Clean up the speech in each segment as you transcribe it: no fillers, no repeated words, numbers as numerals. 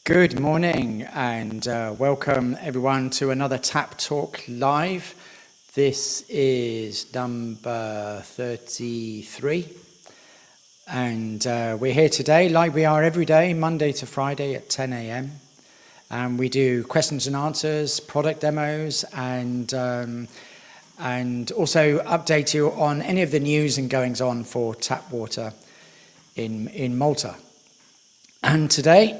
Good morning and welcome everyone to another TAPP Talk live. This is number 33 and we're here today like we are every day, Monday to Friday at 10 a.m. And we do questions and answers, product demos and also update you on any of the news and goings on for tap water in Malta. And today,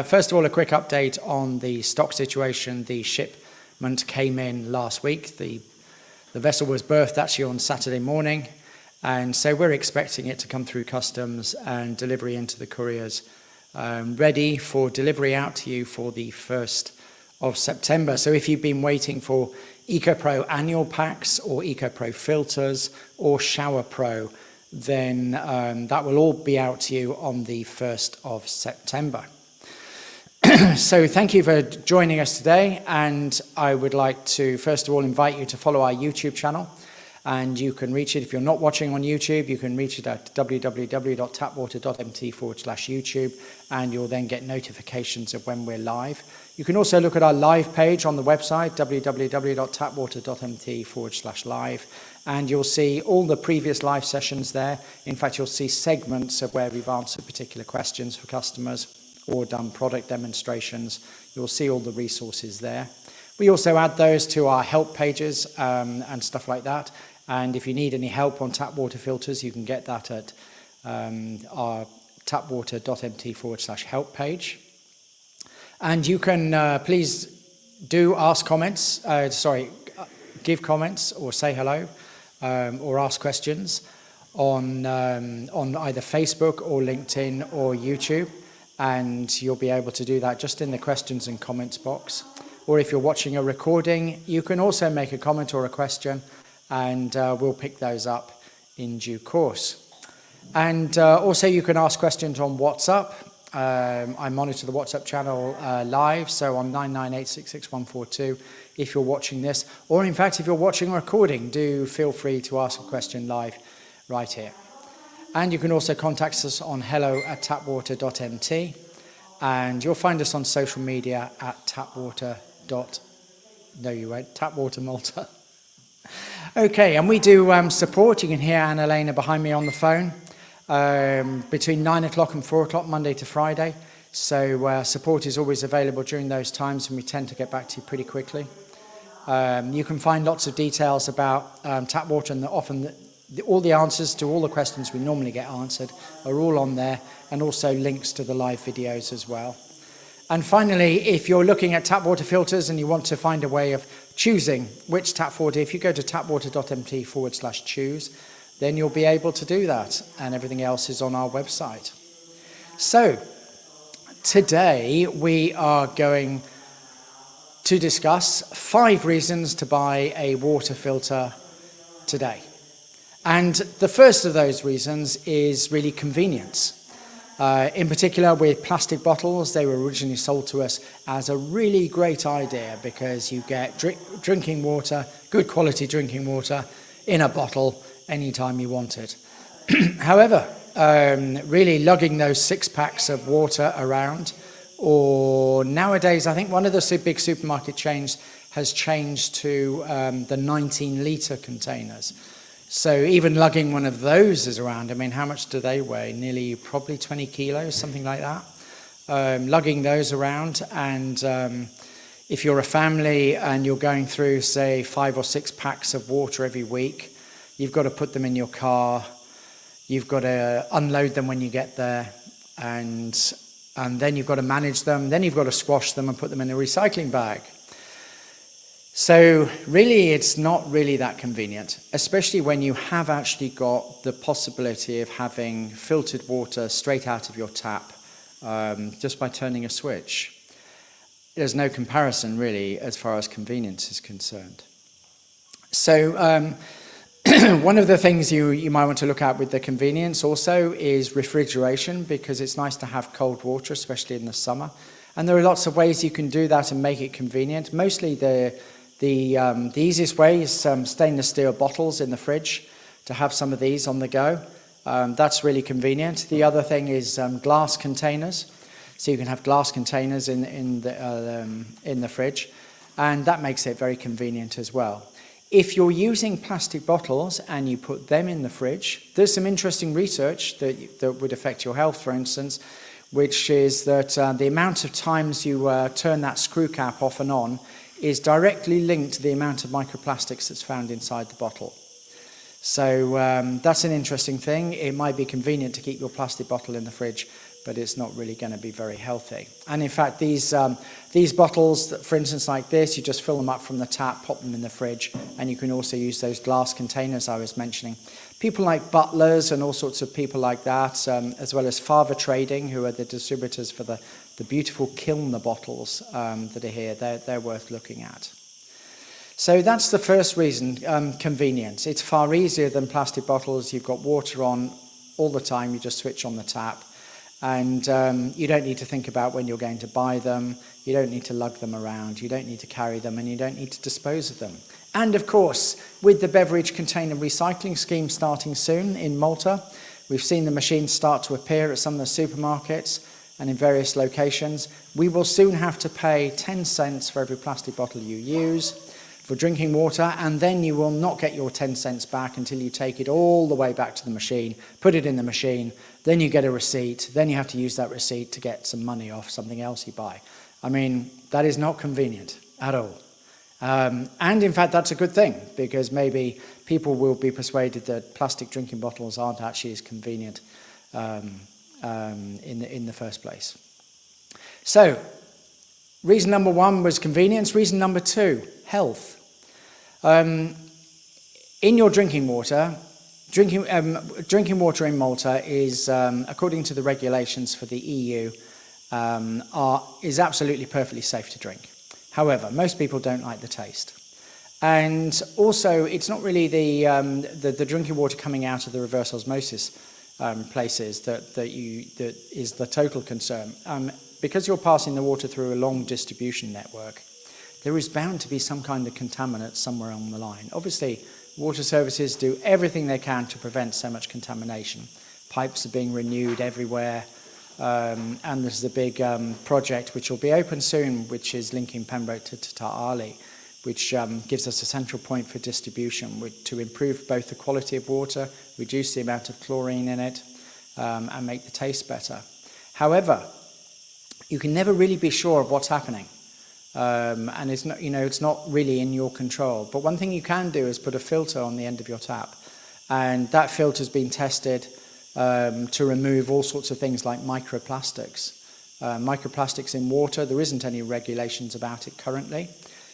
first of all, a quick update on the stock situation. The shipment came in last week. The vessel was berthed actually on Saturday morning, and so we're expecting it to come through customs and delivery into the couriers, ready for delivery out to you for the 1st of September. So if you've been waiting for EcoPro annual packs or EcoPro filters or Shower Pro, then that will all be out to you on the 1st of September. So thank you for joining us today, and I would like to first of all invite you to follow our YouTube channel, and you can reach it if you're not watching on YouTube. You can reach it at www.tapwater.mt/YouTube, and you'll then get notifications of when we're live. You can also look at our live page on the website, www.tapwater.mt/live, and you'll see all the previous live sessions there. In fact, you'll see segments of where we've answered particular questions for customers or done product demonstrations. You'll see all the resources there. We also add those to our help pages and stuff like that. And if you need any help on tap water filters, you can get that at our tapwater.mt/help page. And you can please do ask comments, give comments or say hello or ask questions on either Facebook or LinkedIn or YouTube. And you'll be able to do that just in the questions and comments box. Or if you're watching a recording, you can also make a comment or a question, and we'll pick those up in due course. And also you can ask questions on WhatsApp. I monitor the WhatsApp channel live, so on 998666142 if you're watching this. Or in fact, if you're watching a recording, do feel free to ask a question live right here. And you can also contact us on hello@tapwater.mt, and you'll find us on social media at tapwater Malta. Okay, and we do support. You can hear Anna-Lena behind me on the phone between 9 o'clock and 4 o'clock Monday to Friday. So support is always available during those times, and we tend to get back to you pretty quickly. You can find lots of details about tap water, and often all the answers to all the questions we normally get answered are all on there, and also links to the live videos as well. And finally, if you're looking at tap water filters and you want to find a way of choosing which tap water, if you go to tapwater.mt/choose, then you'll be able to do that, and everything else is on our website. So today we are going to discuss 5 reasons to buy a water filter today. And the first of those reasons is really convenience. In particular with plastic bottles, they were originally sold to us as a really great idea because you get drinking water, good quality drinking water in a bottle anytime you want it. However, really lugging those 6 packs of water around, or nowadays I think one of the big supermarket chains has changed to the 19-litre containers. So even lugging one of those is around. I mean, how much do they weigh? Probably 20 kilos, something like that. Lugging those around, and if you're a family and you're going through, say, 5 or 6 packs of water every week, you've got to put them in your car, you've got to unload them when you get there, and then you've got to manage them, then you've got to squash them and put them in a recycling bag. So really, it's not really that convenient, especially when you have actually got the possibility of having filtered water straight out of your tap just by turning a switch. There's no comparison really as far as convenience is concerned. So one of the things you might want to look at with the convenience also is refrigeration, because it's nice to have cold water, especially in the summer. And there are lots of ways you can do that and make it convenient. Mostly the easiest way is stainless steel bottles in the fridge, to have some of these on the go. That's really convenient. The other thing is glass containers. So you can have glass containers in the fridge, and that makes it very convenient as well. If you're using plastic bottles and you put them in the fridge, there's some interesting research that would affect your health, for instance, which is that the amount of times you turn that screw cap off and on is directly linked to the amount of microplastics that's found inside the bottle. So that's an interesting thing. It might be convenient to keep your plastic bottle in the fridge, but it's not really going to be very healthy. And in fact, these bottles, for instance, like this, you just fill them up from the tap, pop them in the fridge, and you can also use those glass containers I was mentioning. People like butlers and all sorts of people like that, as well as Father Trading, who are the distributors for the beautiful Kilner bottles that are here, they're worth looking at. So that's the first reason, convenience. It's far easier than plastic bottles. You've got water on all the time, you just switch on the tap. And you don't need to think about when you're going to buy them, you don't need to lug them around, you don't need to carry them, and you don't need to dispose of them. And of course, with the beverage container recycling scheme starting soon in Malta, we've seen the machines start to appear at some of the supermarkets and in various locations. We will soon have to pay 10 cents for every plastic bottle you use for drinking water, and then you will not get your 10 cents back until you take it all the way back to the machine, put it in the machine, then you get a receipt, then you have to use that receipt to get some money off something else you buy. I mean, that is not convenient at all. And in fact, that's a good thing, because maybe people will be persuaded that plastic drinking bottles aren't actually as convenient in the first place. So, reason number one was convenience. Reason number two, health. In your drinking water, drinking water in Malta is, according to the regulations for the EU, is absolutely perfectly safe to drink. However, most people don't like the taste. And also, it's not really the drinking water coming out of the reverse osmosis places that is the total concern. Because you're passing the water through a long distribution network, there is bound to be some kind of contaminant somewhere on the line. Obviously, water services do everything they can to prevent so much contamination. Pipes are being renewed everywhere, and there's a big project which will be open soon, which is linking Pembroke to Tartali, which gives us a central point for distribution to improve both the quality of water, reduce the amount of chlorine in it, and make the taste better. However, you can never really be sure of what's happening. And it's not really in your control. But one thing you can do is put a filter on the end of your tap, and that filter's been tested to remove all sorts of things like microplastics. Microplastics in water, there isn't any regulations about it currently.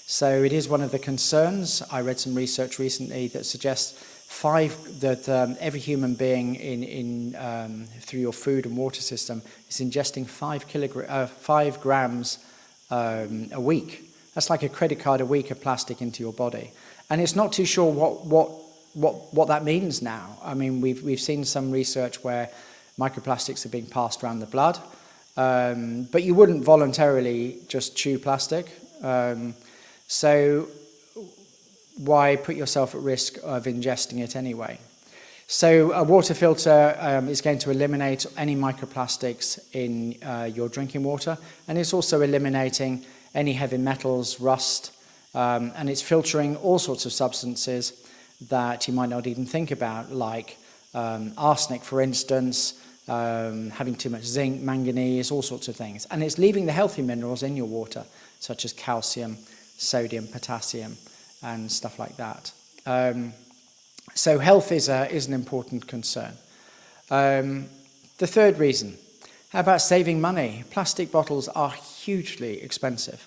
So it is one of the concerns. I read some research recently that suggests every human being through your food and water system is ingesting 5 grams a week. That's like a credit card a week of plastic into your body. And it's not too sure what that means now. I mean, we've seen some research where microplastics are being passed around the blood, but you wouldn't voluntarily just chew plastic. So why put yourself at risk of ingesting it anyway? So a water filter is going to eliminate any microplastics in your drinking water, and it's also eliminating any heavy metals, rust, and it's filtering all sorts of substances that you might not even think about, like arsenic, for instance, having too much zinc, manganese, all sorts of things. And it's leaving the healthy minerals in your water, such as calcium, sodium, potassium, and stuff like that. So health is an important concern. The third reason, how about saving money? Plastic bottles are hugely expensive.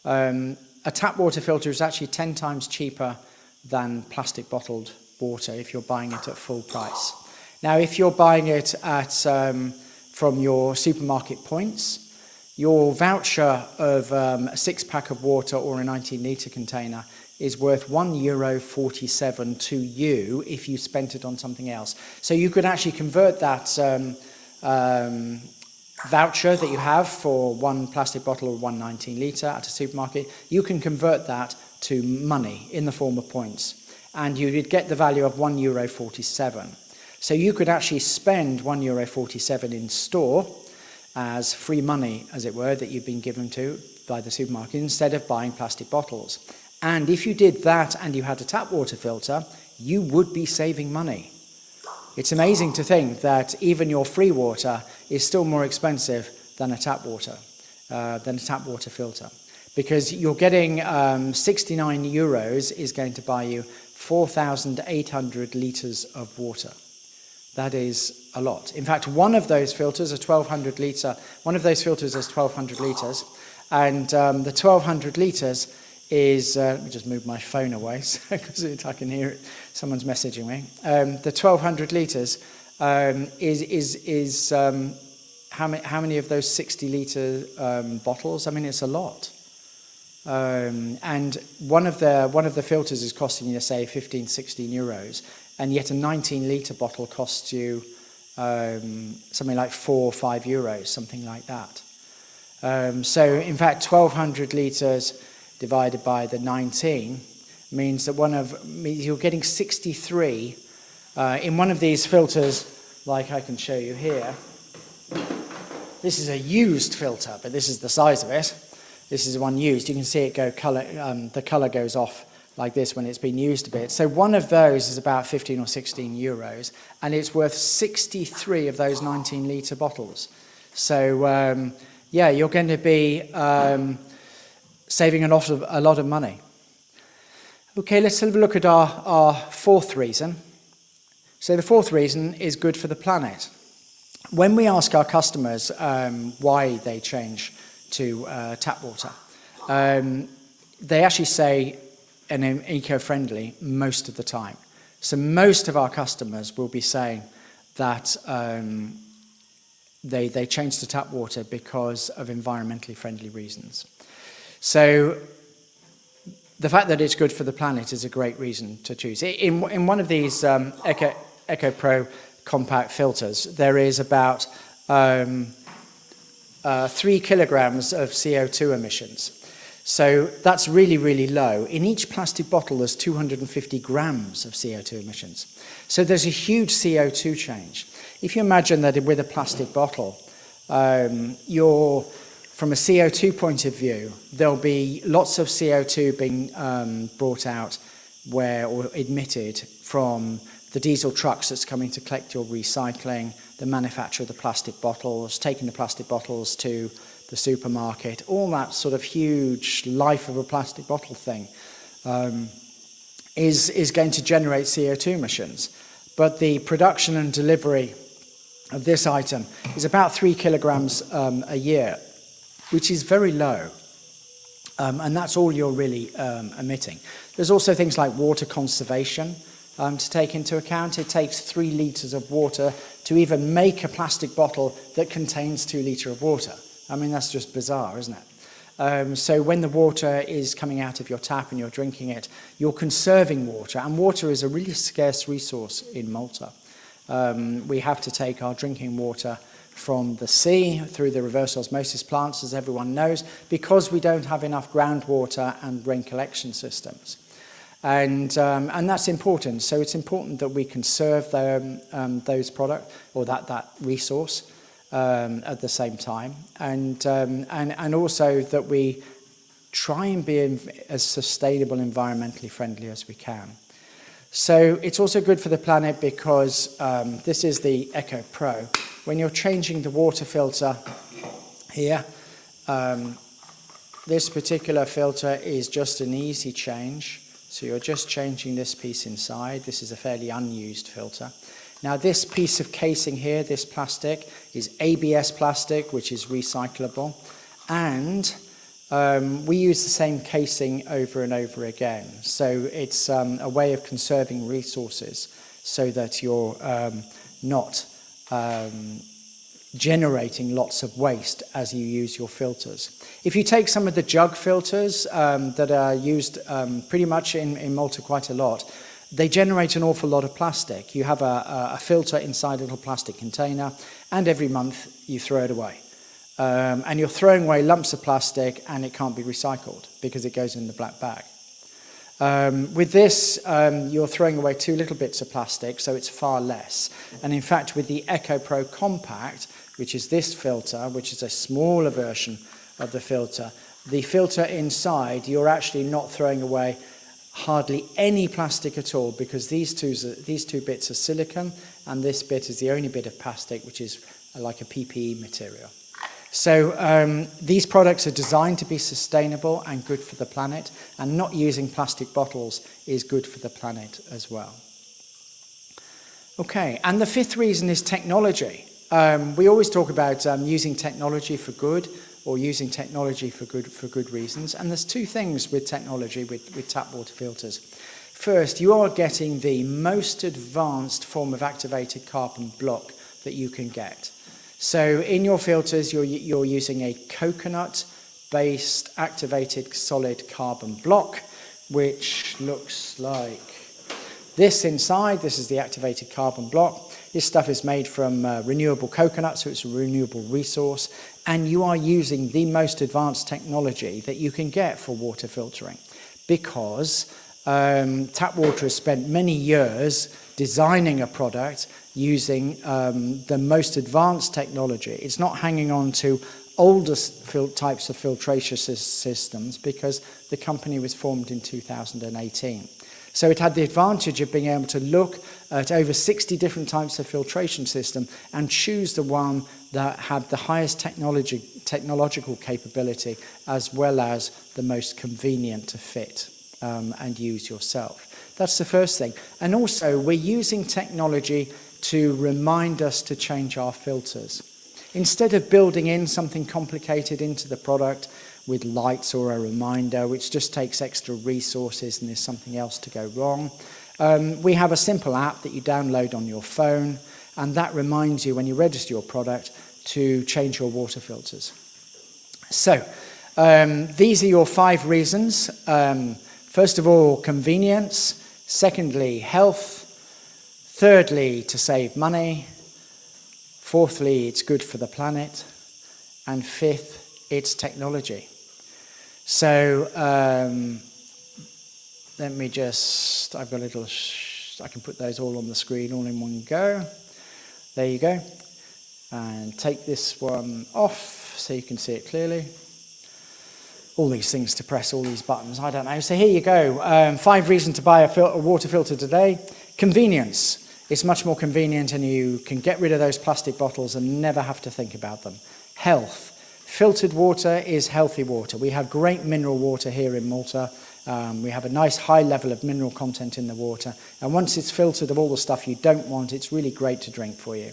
A tap water filter is actually 10 times cheaper than plastic bottled water if you're buying it at full price. Now, if you're buying it from your supermarket points, your voucher of a 6-pack of water or a 19-litre container is worth €1.47 to you if you spent it on something else. So you could actually convert that voucher that you have for one plastic bottle or one 19-litre at a supermarket, you can convert that to money in the form of points. And you would get the value of €1.47. So you could actually spend €1.47 in store, as free money, as it were, that you've been given to by the supermarket instead of buying plastic bottles. And if you did that and you had a tap water filter, you would be saving money. It's amazing to think that even your free water is still more expensive than a tap water filter. Because you're getting 69 euros is going to buy you 4,800 litres of water. That is a lot. In fact, one of those filters, has 1,200 litres, and the 1,200 litres is, let me just move my phone away because I can hear it. Someone's messaging me. The 1,200 litres is how many of those 60-litre bottles? I mean, it's a lot. And one of the filters is costing you, say, 15, 16 euros, and yet a 19-litre bottle costs you something like 4 or 5 euros, something like that. So, in fact, 1,200 litres divided by the 19 means that you're getting 63 in one of these filters, like I can show you here. This is a used filter, but this is the size of it. This is one used. You can see it go color. The color goes off like this when it's been used a bit. So one of those is about 15 or 16 euros, and it's worth 63 of those 19-litre bottles. So yeah, you're going to be saving a lot of money. Okay, let's have a look at our fourth reason. So the fourth reason is good for the planet. When we ask our customers why they change to tap water, they actually say an eco-friendly most of the time. So most of our customers will be saying that they change to tap water because of environmentally friendly reasons. So the fact that it's good for the planet is a great reason to choose. In one of these Eco Pro compact filters, there is about 3 kilograms of CO2 emissions. So that's really, really low. In each plastic bottle, there's 250 grams of CO2 emissions. So there's a huge CO2 change. If you imagine that with a plastic bottle, from a CO2 point of view, there'll be lots of CO2 being brought out or emitted from the diesel trucks that's coming to collect your recycling, the manufacture of the plastic bottles, taking the plastic bottles to the supermarket, all that sort of huge life of a plastic bottle thing is going to generate CO2 emissions. But the production and delivery of this item is about 3 kilograms a year, which is very low. And that's all you're really emitting. There's also things like water conservation to take into account. It takes 3 litres of water to even make a plastic bottle that contains 2 litres of water. I mean, that's just bizarre, isn't it? So when the water is coming out of your tap and you're drinking it, you're conserving water. And water is a really scarce resource in Malta. We have to take our drinking water from the sea through the reverse osmosis plants, as everyone knows, because we don't have enough groundwater and rain collection systems. And that's important. So it's important that we conserve those products or that resource at the same time, and also that we try and be as sustainable, environmentally friendly as we can. So it's also good for the planet because this is the Eco Pro. When you're changing the water filter here, this particular filter is just an easy change. So you're just changing this piece inside. This is a fairly unused filter. Now this piece of casing here, this plastic, is ABS plastic, which is recyclable. And we use the same casing over and over again. So it's a way of conserving resources so that you're not generating lots of waste as you use your filters. If you take some of the jug filters that are used pretty much in Malta quite a lot, they generate an awful lot of plastic. You have a filter inside a little plastic container, and every month you throw it away. And you're throwing away lumps of plastic, and it can't be recycled because it goes in the black bag. With this, you're throwing away 2 little bits of plastic, so it's far less. And in fact, with the Eco Pro Compact, which is this filter, which is a smaller version of the filter inside, you're actually not throwing away hardly any plastic at all, because these two bits are silicone, and this bit is the only bit of plastic which is like a PPE material. So these products are designed to be sustainable and good for the planet, and not using plastic bottles is good for the planet as well. Okay, and the fifth reason is technology. We always talk about using technology for good, or using technology for good reasons. And there's two things with technology with tap water filters. First, you are getting the most advanced form of activated carbon block that you can get. So in your filters, you're using a coconut-based activated solid carbon block, which looks like this inside. This is the activated carbon block. This stuff is made from renewable coconut, so it's a renewable resource, and you are using the most advanced technology that you can get for water filtering, because tap water has spent many years designing a product using the most advanced technology. It's not hanging on to older types of filtration systems, because the company was formed in 2018. So it had the advantage of being able to look at over 60 different types of filtration system and choose the one that had the highest technological capability, as well as the most convenient to fit and use yourself. That's the first thing. And also, we're using technology to remind us to change our filters. Instead of building in something complicated into the product with lights or a reminder, which just takes extra resources and there's something else to go wrong, we have a simple app that you download on your phone, and that reminds you when you register your product to change your water filters. So these are your 5 reasons. First of all, convenience. Secondly, health. Thirdly, to save money. Fourthly, it's good for the planet. And fifth, it's technology. So let me just, I've got a little, I can put those all on the screen all in one go. There you go. And take this one off so you can see it clearly. All these things to press, all these buttons, I don't know. So here you go. 5 reasons to buy a water filter today. Convenience. It's much more convenient, and you can get rid of those plastic bottles and never have to think about them. Health. Filtered water is healthy water. We have great mineral water here in Malta. We have a nice high level of mineral content in the water. And once it's filtered of all the stuff you don't want, it's really great to drink for you.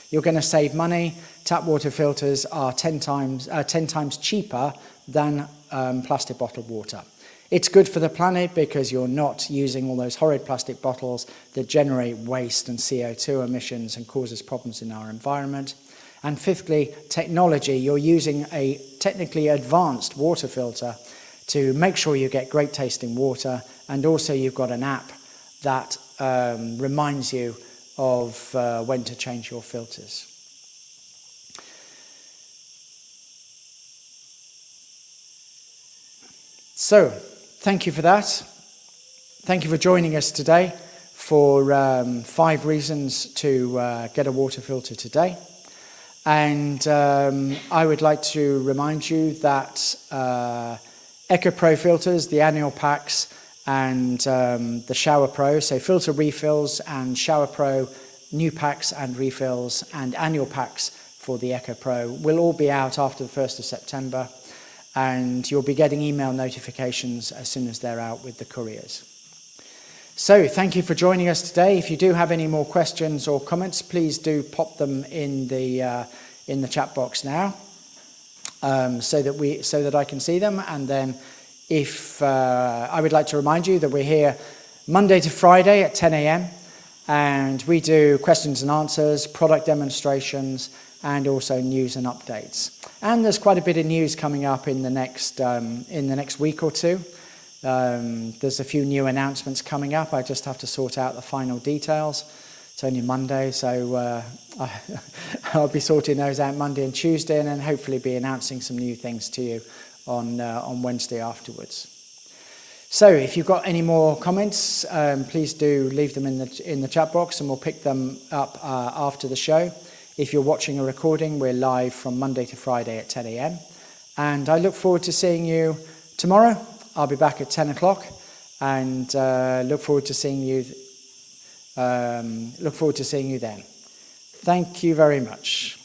You're going to save money. Tap water filters are 10 times cheaper than plastic bottled water. It's good for the planet because you're not using all those horrid plastic bottles that generate waste and CO2 emissions and causes problems in our environment. And fifthly, technology. You're using a technically advanced water filter to make sure you get great tasting water, and also you've got an app that reminds you of when to change your filters. So, thank you for that. Thank you for joining us today for 5 reasons to get a water filter today. And I would like to remind you that EcoPro filters, the annual packs, and the Shower Pro, so filter refills and Shower Pro new packs and refills and annual packs for the EcoPro will all be out after the 1st of September, and you'll be getting email notifications as soon as they're out with the couriers. So thank you for joining us today. If you do have any more questions or comments, please do pop them in the chat box now, so that I can see them. And then, if I would like to remind you that we're here Monday to Friday at 10 a.m. and we do questions and answers, product demonstrations, and also news and updates. And there's quite a bit of news coming up in the next week or two. There's a few new announcements coming up. I just have to sort out the final details. It's only Monday, so I'll be sorting those out Monday and Tuesday, and then hopefully be announcing some new things to you on Wednesday afterwards. So if you've got any more comments, please do leave them in the chat box, and we'll pick them up after the show. If you're watching a recording, we're live from Monday to Friday at 10 a.m. And I look forward to seeing you tomorrow. I'll be back at 10 o'clock and look forward to seeing you then. Thank you very much.